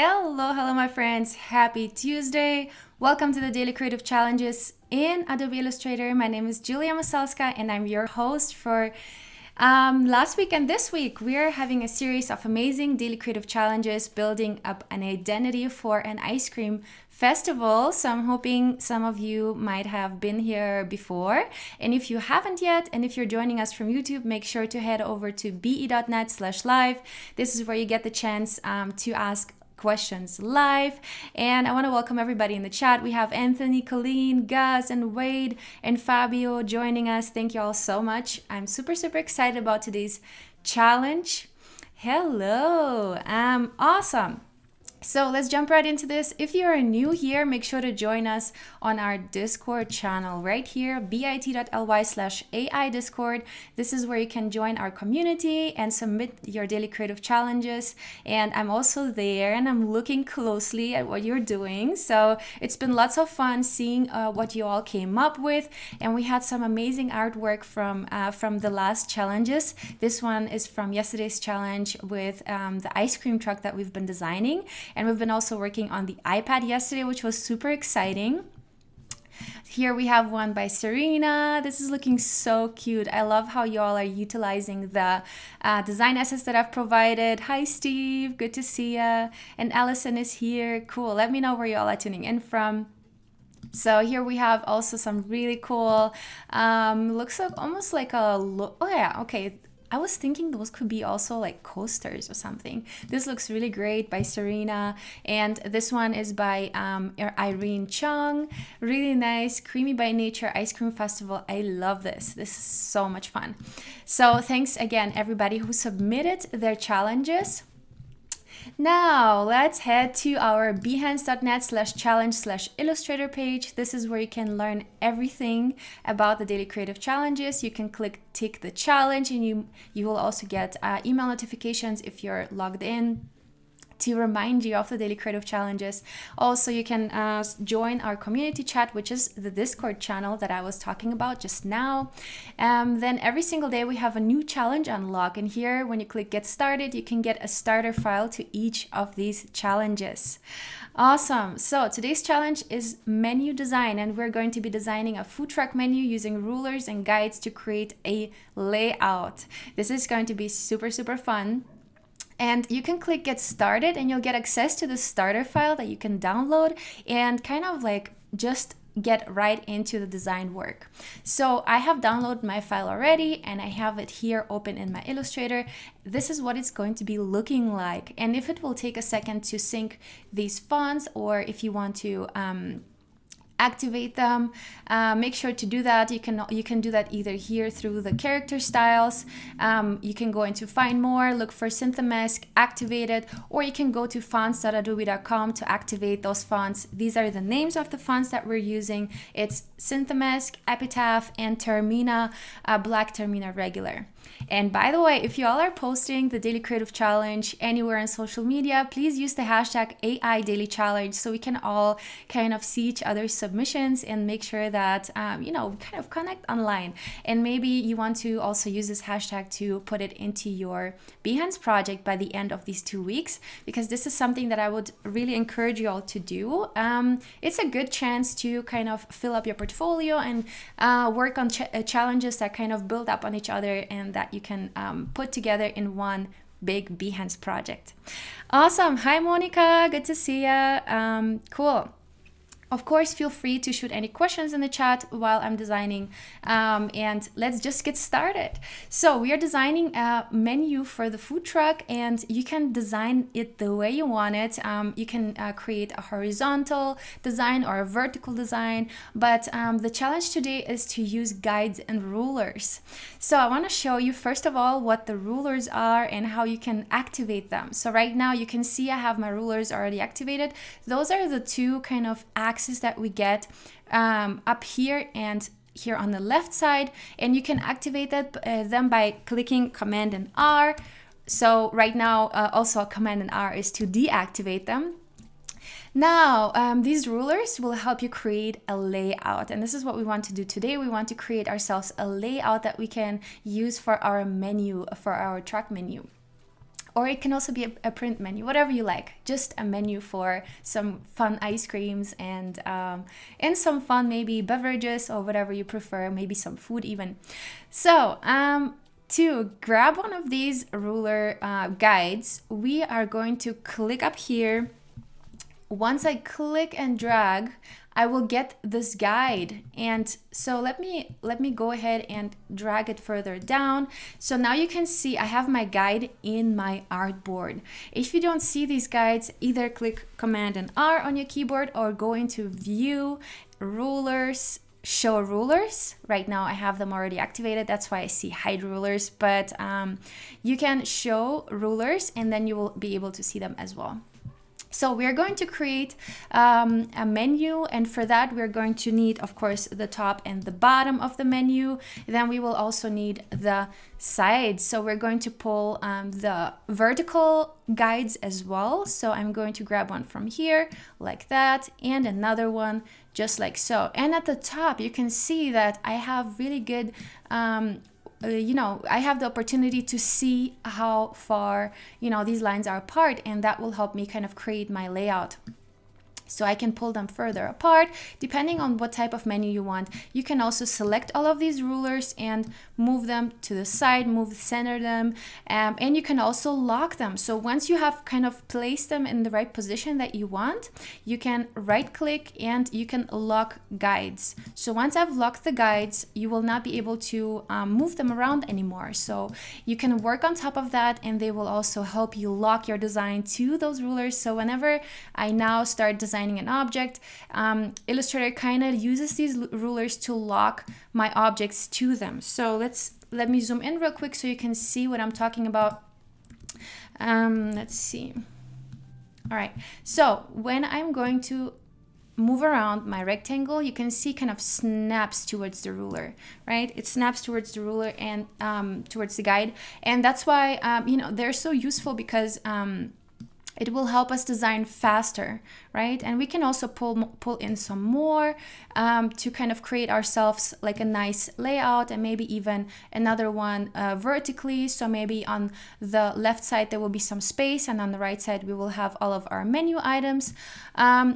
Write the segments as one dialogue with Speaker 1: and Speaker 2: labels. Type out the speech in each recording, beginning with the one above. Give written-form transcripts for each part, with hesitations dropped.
Speaker 1: Hello, my friends. Happy Tuesday. Welcome to the Daily Creative Challenges in Adobe Illustrator. My name is Julia Masalska and I'm your host for last week and this week. We're having a series of amazing daily creative challenges building up an identity for an ice cream festival. So I'm hoping some of you might have been here before. And if you haven't yet, and if you're joining us from YouTube, make sure to head over to be.net/live. This is where you get the chance to ask questions live. And I want to welcome everybody in the chat. We have Anthony, Colleen, Gus, and Wade, and Fabio joining us. Thank you all so much. I'm super excited about today's challenge. Hello. Awesome. So let's jump right into this. If you are new here, make sure to join us on our Discord channel right here, bit.ly/AI Discord. This is where you can join our community and submit your daily creative challenges. And I'm also there and I'm looking closely at what you're doing. So it's been lots of fun seeing what you all came up with. And we had some amazing artwork from the last challenges. This one is from yesterday's challenge with the ice cream truck that we've been designing. And we've been also working on the iPad yesterday, which was super exciting. Here we have one by Serena. This is looking so cute. I love how y'all are utilizing the design assets that I've provided. Hi, Steve. Good to see ya. And Allison is here. Cool. Let me know where y'all are tuning in from. So here we have also some really cool, looks like almost like a, oh yeah, okay. I was thinking those could be also like coasters or something. This looks really great by Serena. And this one is by Irene Chung. Really nice, Creamy by Nature Ice Cream Festival. I love this. This is so much fun. So thanks again, everybody who submitted their challenges. Now let's head to our behance.net/challenge/illustrator page. This is where you can learn everything about the daily creative challenges. You can tick the challenge and you will also get email notifications if you're logged in to remind you of the daily creative challenges. Also, you can join our community chat, which is the Discord channel that I was talking about just now. Then every single day we have a new challenge unlock, and here when you click get started, you can get a starter file to each of these challenges. Awesome. So today's challenge is menu design, and we're going to be designing a food truck menu using rulers and guides to create a layout. This is going to be super fun. And you can click get started and you'll get access to the starter file that you can download and kind of like just get right into the design work. So I have downloaded my file already and I have it here open in my Illustrator. This is what it's going to be looking like. And if it will take a second to sync these fonts, or if you want to activate them, make sure to do that. You can do that either here through the character styles. You can go into find more, look for Synthemask, activate it, or you can go to fonts.adobe.com to activate those fonts. These are the names of the fonts that we're using. It's Synthemask, Epitaph, and Termina, Black Termina Regular. And by the way, if you all are posting the Daily Creative Challenge anywhere on social media, please use the hashtag AI Daily Challenge so we can all kind of see each other's submissions and make sure that, we kind of connect online. And maybe you want to also use this hashtag to put it into your Behance project by the end of these 2 weeks, because this is something that I would really encourage you all to do. It's a good chance to kind of fill up your portfolio and work on challenges that kind of build up on each other and that you can put together in one big Behance project. Awesome. Hi, Monica. Good to see ya. Cool. Of course, feel free to shoot any questions in the chat while I'm designing, and let's just get started. So we are designing a menu for the food truck, and you can design it the way you want it. You can create a horizontal design or a vertical design, but the challenge today is to use guides and rulers. So I want to show you first of all what the rulers are and how you can activate them. So right now you can see I have my rulers already activated. Those are the two kind of axes that we get up here and here on the left side, and you can activate them by clicking Command and R. So right now also Command and R is to deactivate them. Now, these rulers will help you create a layout, and this is what we want to do today. We want to create ourselves a layout that we can use for our menu, for our truck menu. Or it can also be a print menu, whatever you like. Just a menu for some fun ice creams and some fun maybe beverages or whatever you prefer, maybe some food even. So to grab one of these ruler guides, we are going to click up here. Once I click and drag, I will get this guide. And so let me go ahead and drag it further down. So now you can see I have my guide in my artboard. If you don't see these guides, either click Command and R on your keyboard or go into View, Rulers, Show Rulers. Right now I have them already activated. That's why I see Hide Rulers, but you can show rulers and then you will be able to see them as well. So we're going to create a menu, and for that we're going to need, of course, the top and the bottom of the menu. Then we will also need the sides. So we're going to pull the vertical guides as well. So I'm going to grab one from here like that, and another one just like so. And at the top you can see that I have really good I have the opportunity to see how far, these lines are apart, and that will help me kind of create my layout. So I can pull them further apart depending on what type of menu you want. You can also select all of these rulers and move them to the side, center them, and you can also lock them. So once you have kind of placed them in the right position that you want, you can right click and you can lock guides. So once I've locked the guides, you will not be able to move them around anymore. So you can work on top of that, and they will also help you lock your design to those rulers. So whenever I now start designing an object, Illustrator kind of uses these rulers to lock my objects to them. So let me zoom in real quick so you can see what I'm talking about. Let's see. All right, so when I'm going to move around my rectangle, you can see kind of snaps towards the ruler, right? It snaps towards the ruler and towards the guide, and that's why they're so useful, because it will help us design faster, right? And we can also pull in some more to kind of create ourselves like a nice layout, and maybe even another one vertically. So maybe on the left side there will be some space, and on the right side we will have all of our menu items.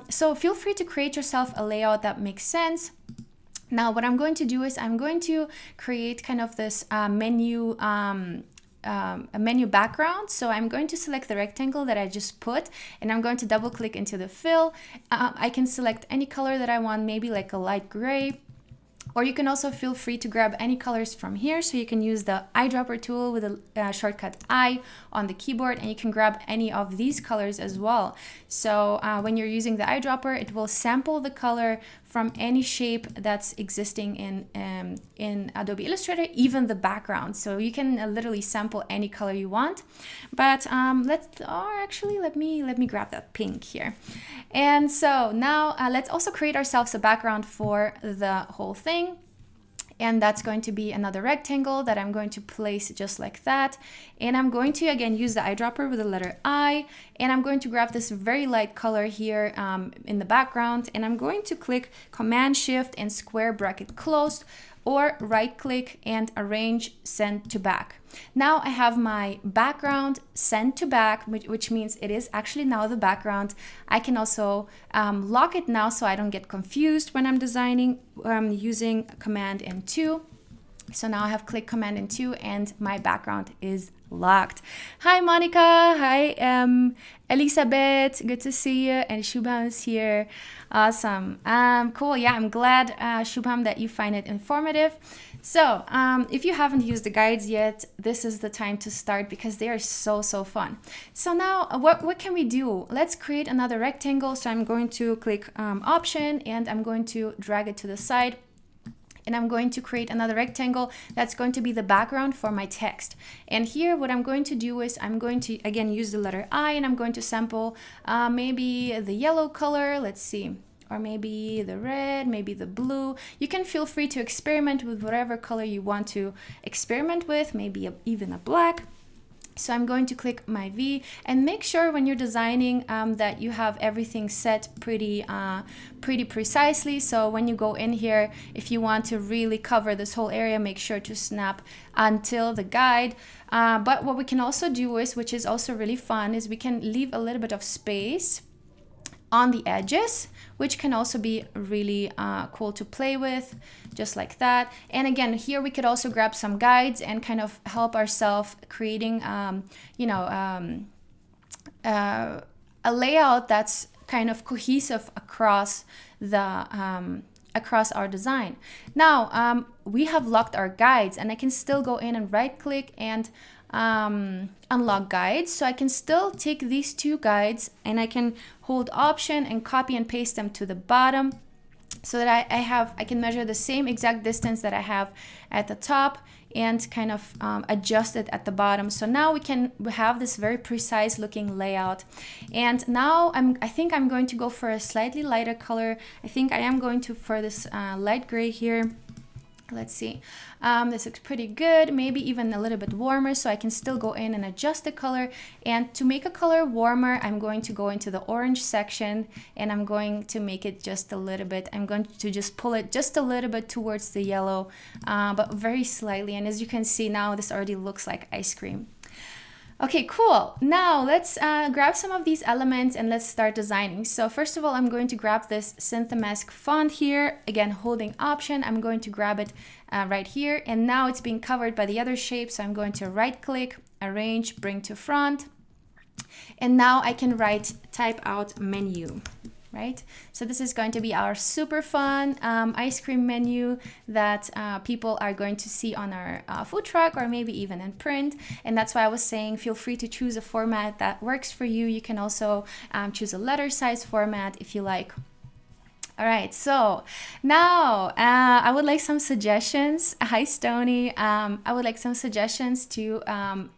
Speaker 1: So feel free to create yourself a layout that makes sense. Now what I'm going to do is I'm going to create kind of this menu a menu background. So I'm going to select the rectangle that I just put, and I'm going to double click into the fill. I can select any color that I want, maybe like a light gray, or you can also feel free to grab any colors from here. So you can use the eyedropper tool with a shortcut I on the keyboard, and you can grab any of these colors as well. So when you're using the eyedropper, it will sample the color from any shape that's existing in Adobe Illustrator, even the background. So you can literally sample any color you want. But let me grab that pink here. And so now let's also create ourselves a background for the whole thing. And that's going to be another rectangle that I'm going to place just like that. And I'm going to again use the eyedropper with the letter I, and I'm going to grab this very light color here in the background, and I'm going to click Command Shift and square bracket closed, or right click and arrange send to back. Now I have my background sent to back, which means it is actually now the background. I can also lock it now so I don't get confused when I'm designing using Command and 2. So now I have clicked Command and 2 and my background is locked. Hi Monica, hi Elisabeth, good to see you, and Shubham is here. Awesome. Cool. Yeah, I'm glad Shubham that you find it informative. So if you haven't used the guides yet, this is the time to start, because they are so fun. So now what can we do? Let's create another rectangle. So I'm going to click Option, and I'm going to drag it to the side. And I'm going to create another rectangle that's going to be the background for my text. And here what I'm going to do is I'm going to again use the letter I, and I'm going to sample maybe the yellow color, let's see, or maybe the red, maybe the blue. You can feel free to experiment with whatever color you want to experiment with, maybe even a black. So I'm going to click my V, and make sure when you're designing that you have everything set pretty precisely. So when you go in here, if you want to really cover this whole area, make sure to snap until the guide. But what we can also do is, which is also really fun, is we can leave a little bit of space on the edges, which can also be really cool to play with, just like that. And again, here we could also grab some guides and kind of help ourselves creating, a layout that's kind of cohesive across the across our design. Now we have locked our guides, and I can still go in and right click and unlock guides. So I can still take these two guides and I can hold Option and copy and paste them to the bottom, so that I can measure the same exact distance that I have at the top and kind of adjust it at the bottom. So now we have this very precise looking layout. And now I think I'm going to go for a slightly lighter color. I think I am going to for this light gray here. Let's see, this looks pretty good, maybe even a little bit warmer, so I can still go in and adjust the color. And to make a color warmer, I'm going to go into the orange section, and I'm going to make it just a little bit. I'm going to just pull it just a little bit towards the yellow, but very slightly. And as you can see now, this already looks like ice cream. Okay, cool. Now let's grab some of these elements and let's start designing. So first of all, I'm going to grab this Synthemask font here. Again, holding Option, I'm going to grab it right here. And now it's being covered by the other shape. So I'm going to right click, arrange, bring to front. And now I can type out menu. Right? So this is going to be our super fun ice cream menu that people are going to see on our food truck, or maybe even in print. And that's why I was saying, feel free to choose a format that works for you. You can also choose a letter size format if you like. All right, so now I would like some suggestions. Hi, Stony. I would like some suggestions to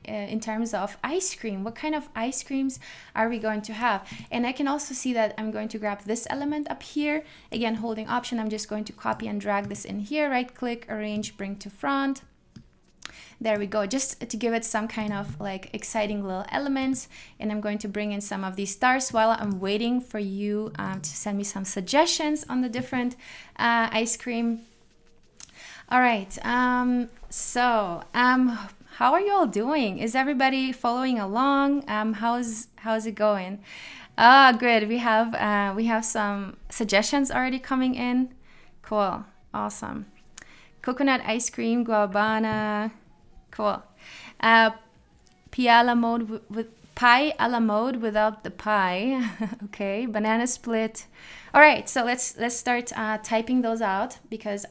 Speaker 1: in terms of ice cream. What kind of ice creams are we going to have? And I can also see that I'm going to grab this element up here. Again, holding Option, I'm just going to copy and drag this in here. Right click, arrange, bring to front. There we go, just to give it some kind of like exciting little elements. And I'm going to bring in some of these stars while I'm waiting for you to send me some suggestions on the different ice cream. All right, how are you all doing? Is everybody following along? How's it going? Good. We have some suggestions already coming in. Cool, awesome. Coconut ice cream, guavana. Cool. Pie a la mode without the pie. Okay. Banana split. All right. So let's start typing those out, because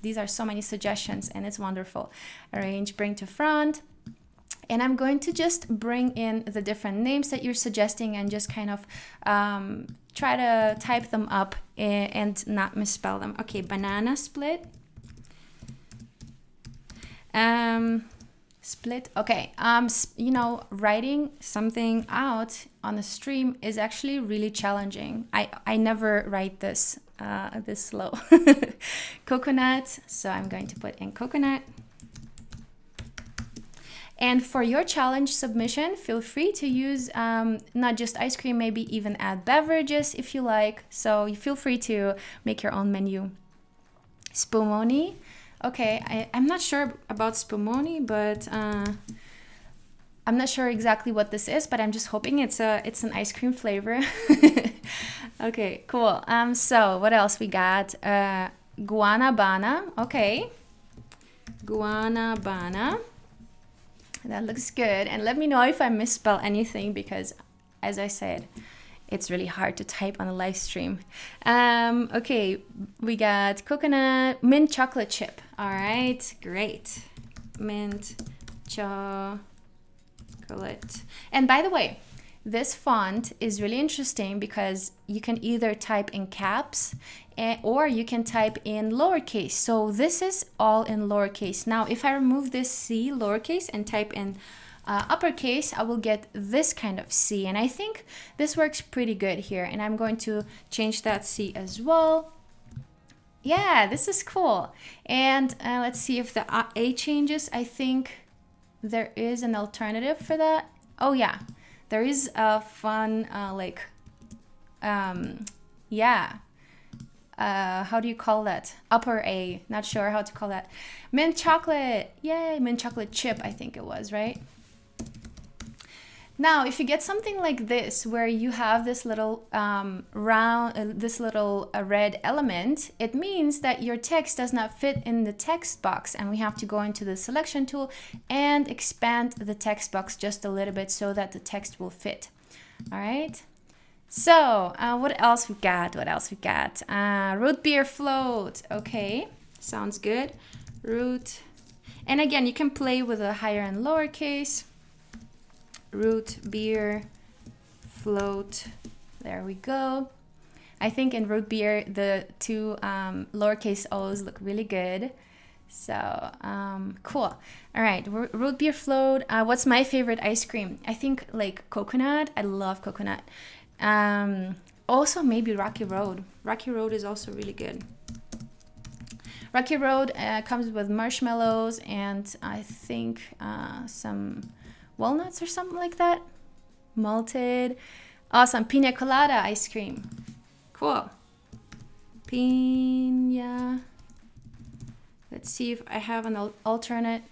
Speaker 1: these are so many suggestions and it's wonderful. Arrange, bring to front. And I'm going to just bring in the different names that you're suggesting and just kind of try to type them up and not misspell them. Okay. Banana split. Split. Okay. Writing something out on a stream is actually really challenging. I never write this slow. Coconut. So I'm going to put in coconut. And for your challenge submission, feel free to use not just ice cream, maybe even add beverages if you like. So you feel free to make your own menu. Spumoni. Okay, I'm not sure about spumoni, but I'm not sure exactly what this is, but I'm just hoping it's an ice cream flavor. Okay, cool. So what else we got? Guanabana. Okay, guanabana. That looks good. And let me know if I misspell anything, because as I said, it's really hard to type on a live stream. Okay, we got coconut, mint chocolate chip. All right, great. Mint chocolate. And by the way, this font is really interesting because you can either type in caps or you can type in lowercase. So this is all in lowercase. Now, if I remove this C lowercase and type in uppercase, I will get this kind of C, and I think this works pretty good here. And I'm going to change that C as well. Yeah, this is cool. And let's see if the A changes. I think there is an alternative for that. Oh yeah, there is a fun yeah, how do you call that? Upper A, not sure how to call that. Mint chocolate, yay, mint chocolate chip, I think it was, right? Now, if you get something like this, where you have this little red element, it means that your text does not fit in the text box, and we have to go into the selection tool and expand the text box just a little bit so that the text will fit. All right. So what else we got? Root beer float. Okay, sounds good. Root, and again, you can play with a higher and lowercase. Root beer float. There we go. I think in root beer the two lowercase o's look really good. So cool. All right, root beer float. What's my favorite ice cream? I think like coconut. I love coconut. Also maybe Rocky Road. Rocky Road is also really good. Rocky Road comes with marshmallows and I think some walnuts or something like that. Malted. Awesome. Pina colada ice cream. Cool. Pina. Let's see if I have an alternate.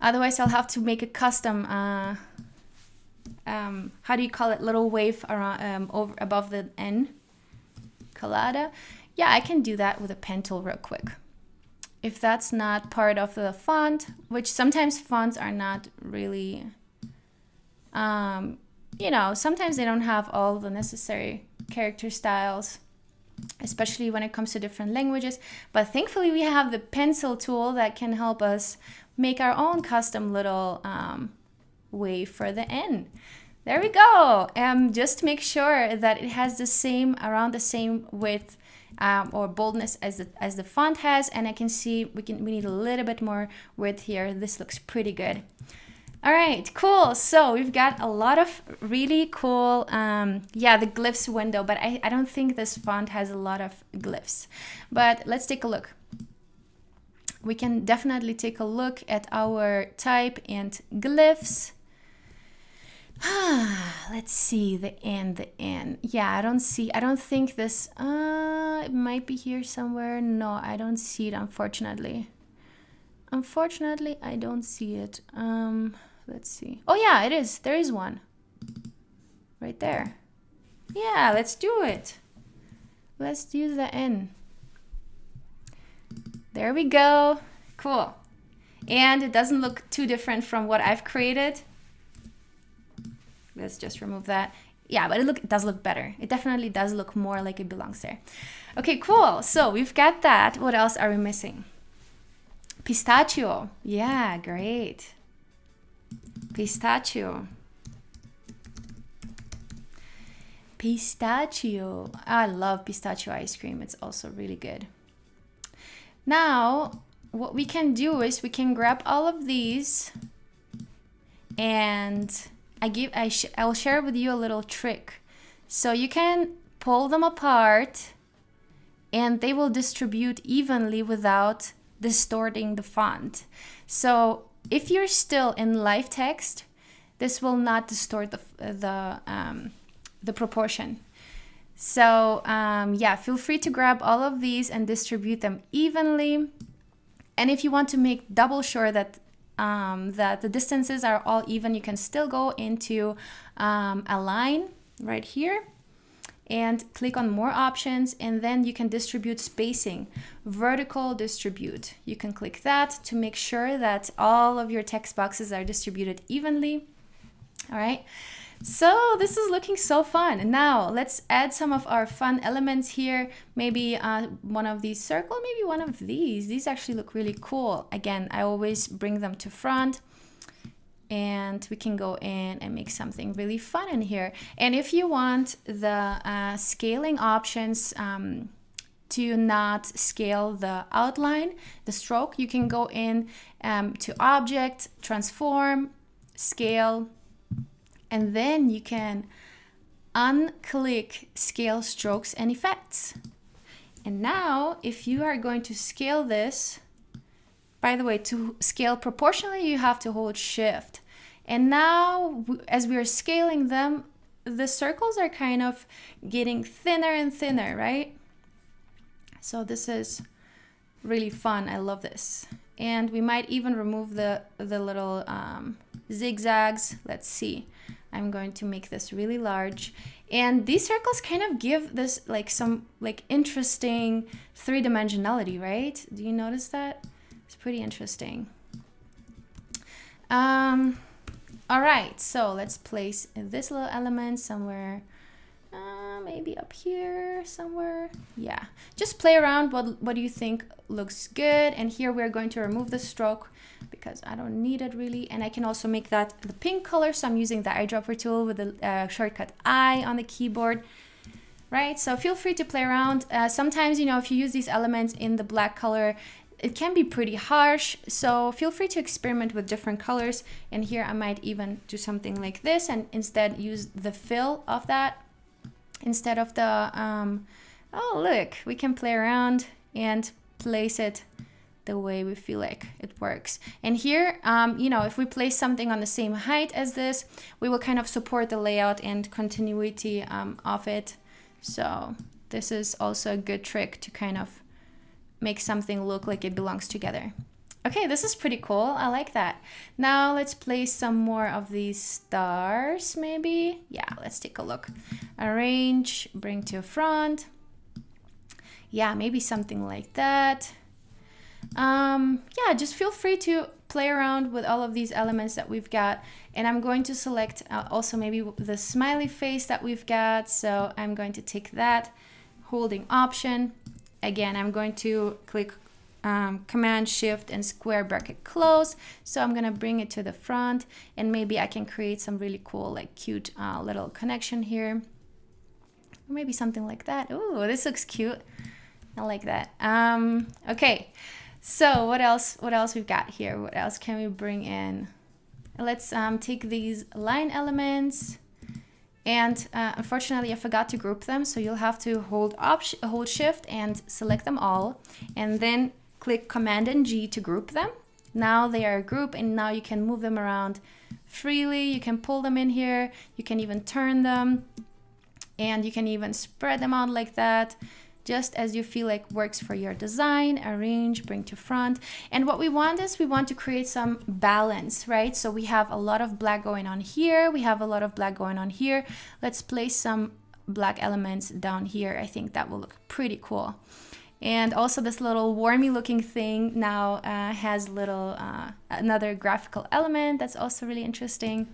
Speaker 1: Otherwise, I'll have to make a custom, how do you call it? Little wave around, over above the N. Colada. Yeah, I can do that with a pen tool real quick. If that's not part of the font, which sometimes fonts are not really, you know, sometimes they don't have all the necessary character styles, especially when it comes to different languages. But thankfully we have the pencil tool that can help us make our own custom little wave for the N. There we go. Just make sure that it has the same, around the same width or boldness as the font has, and I can see we need a little bit more width here. This looks pretty good. All right, cool. So we've got a lot of really cool, yeah, the glyphs window, but I don't think this font has a lot of glyphs. But let's take a look. We can definitely take a look at our type and glyphs. Let's see, the N. Yeah, I don't think this, it might be here somewhere. No, I don't see it, unfortunately. Unfortunately, I don't see it. Let's see. Oh yeah, it is. There is one. Right there. Yeah, let's do it. Let's do the N. There we go. Cool. And it doesn't look too different from what I've created. Let's just remove that. Yeah, but it does look better. It definitely does look more like it belongs there. Okay, cool. So we've got that. What else are we missing? Pistachio. Yeah, great. Pistachio. Pistachio. I love pistachio ice cream. It's also really good. Now, what we can do is we can grab all of these and I'll share with you a little trick. So you can pull them apart and they will distribute evenly without distorting the font. So if you're still in live text, this will not distort the proportion. So yeah, feel free to grab all of these and distribute them evenly. And if you want to make double sure that that the distances are all even, you can still go into align right here and click on more options, and then you can distribute spacing, vertical distribute. You can click that to make sure that all of your text boxes are distributed evenly. All right. So this is looking so fun. Now let's add some of our fun elements here. Maybe one of these circle, maybe one of these. These actually look really cool. Again, I always bring them to front and we can go in and make something really fun in here. And if you want the scaling options to not scale the outline, the stroke, you can go in to object, transform, scale, and then you can unclick scale strokes and effects. And now if you are going to scale this by the way, to scale proportionally, you have to hold shift. And now as we are scaling them, the circles are kind of getting thinner and thinner, right? So this is really fun. I love this. And we might even remove the little zigzags. Let's see. I'm going to make this really large. And these circles kind of give this like some like interesting three-dimensionality, right? Do you notice that? It's pretty interesting. All right, so let's place this little element somewhere, maybe up here somewhere. Yeah, just play around. What do you think looks good? And here we're going to remove the stroke because I don't need it really. And I can also make that the pink color. So I'm using the eyedropper tool with the shortcut I on the keyboard. Right, so feel free to play around. Sometimes, you know, if you use these elements in the black color, it can be pretty harsh, so feel free to experiment with different colors. And here I might even do something like this and instead use the fill of that instead of the, oh look, we can play around and place it the way we feel like it works. And here, you know, if we place something on the same height as this, we will kind of support the layout and continuity of it. So this is also a good trick to kind of make something look like it belongs together. Okay, this is pretty cool. I like that. Now let's place some more of these stars, maybe. Yeah, let's take a look. Arrange, bring to front. Yeah, maybe something like that. Yeah, just feel free to play around with all of these elements that we've got. And I'm going to select also maybe the smiley face that we've got. So I'm going to take that, holding Option. Again, I'm going to click Command Shift and square bracket close. So I'm gonna bring it to the front, and maybe I can create some really cool, like cute little connection here. Or maybe something like that. Ooh, this looks cute. I like that. Okay, so what else we've got here? What else can we bring in? Let's take these line elements. And unfortunately, I forgot to group them, so you'll have to hold Shift and select them all, and then click Command and G to group them. Now they are a group, and now you can move them around freely. You can pull them in here. You can even turn them, and you can even spread them out like that, just as you feel like works for your design. Arrange, bring to front. And what we want is we want to create some balance, right? So we have a lot of black going on here. We have a lot of black going on here. Let's place some black elements down here. I think that will look pretty cool. And also this little wormy looking thing now has little another graphical element that's also really interesting.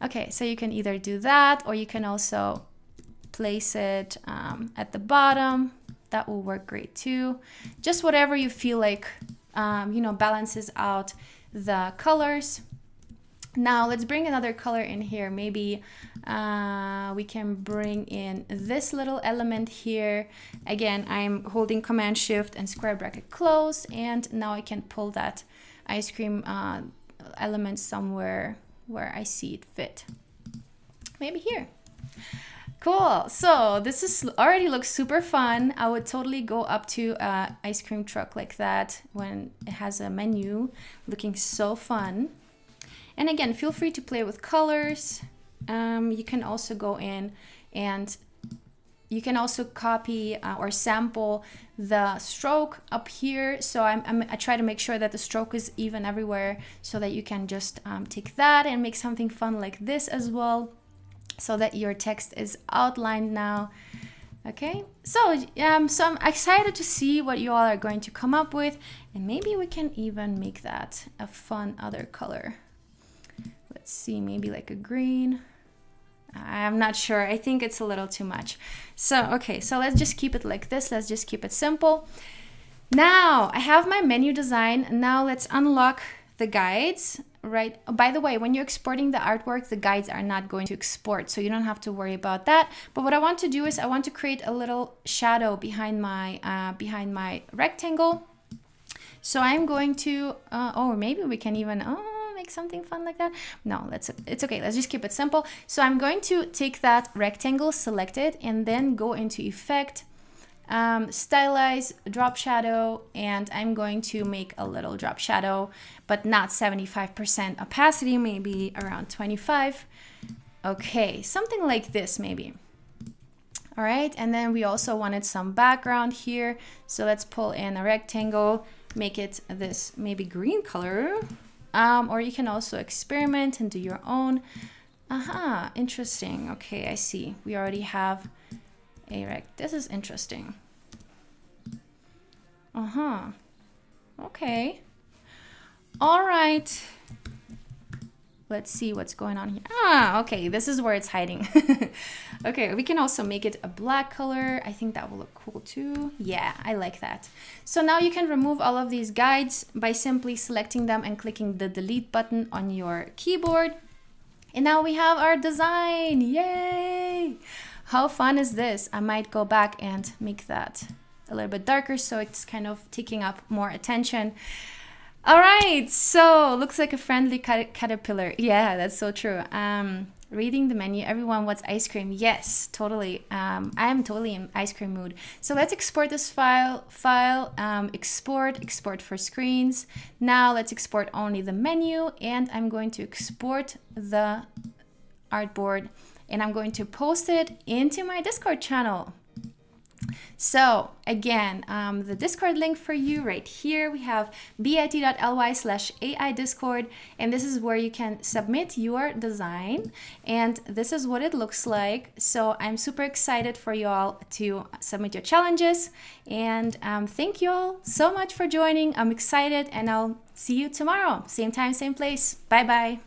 Speaker 1: Okay, so you can either do that, or you can also place it at the bottom. That will work great too. Just whatever you feel like, you know, balances out the colors. Now let's bring another color in here. Maybe we can bring in this little element here. Again, I'm holding Command Shift and square bracket close, and now I can pull that ice cream element somewhere where I see it fit. Maybe here. Cool. So this is already looks super fun. I would totally go up to an ice cream truck like that when it has a menu, looking so fun. And again, feel free to play with colors. You can also go in and you can also copy or sample the stroke up here. So I try to make sure that the stroke is even everywhere, so that you can just take that and make something fun like this as well, so that your text is outlined now. Okay, so I'm excited to see what you all are going to come up with, and maybe we can even make that a fun other color. Let's see, maybe like a green. I'm not sure. I think it's a little too much. So, okay, so let's just keep it like this. Let's just keep it simple. Now I have my menu design. Now let's unlock the guides, right? By the way, when you're exporting the artwork, the guides are not going to export, so you don't have to worry about that. But what I want to do is I want to create a little shadow behind my rectangle. So I'm going to, or maybe we can even, make something fun like that. No, it's okay. Let's just keep it simple. So I'm going to take that rectangle, select it, and then go into Effect, stylize, drop shadow, and I'm going to make a little drop shadow, but not 75% opacity, maybe around 25. Okay, something like this maybe. All right, and then we also wanted some background here. So let's pull in a rectangle, make it this maybe green color. Or you can also experiment and do your own. Interesting. Okay, I see. We already have a rect. This is interesting. Okay. All right. Let's see what's going on here. Okay, this is where it's hiding. Okay, we can also make it a black color. I think that will look cool too. Yeah, I like that. So now you can remove all of these guides by simply selecting them and clicking the delete button on your keyboard. And now we have our design. Yay! How fun is this? I might go back and make that a little bit darker so it's kind of taking up more attention. All right, so looks like a friendly caterpillar. Yeah, that's so true. Reading the menu, everyone wants ice cream. Yes, totally. I am totally in ice cream mood. So let's export this file. Export for screens. Now let's export only the menu, and I'm going to export the artboard, and I'm going to post it into my Discord channel. So again, the Discord link for you right here, we have bit.ly/AI Discord, and this is where you can submit your design, and this is what it looks like. So I'm super excited for you all to submit your challenges, and thank you all so much for joining. I'm excited, and I'll see you tomorrow, same time, same place. Bye bye.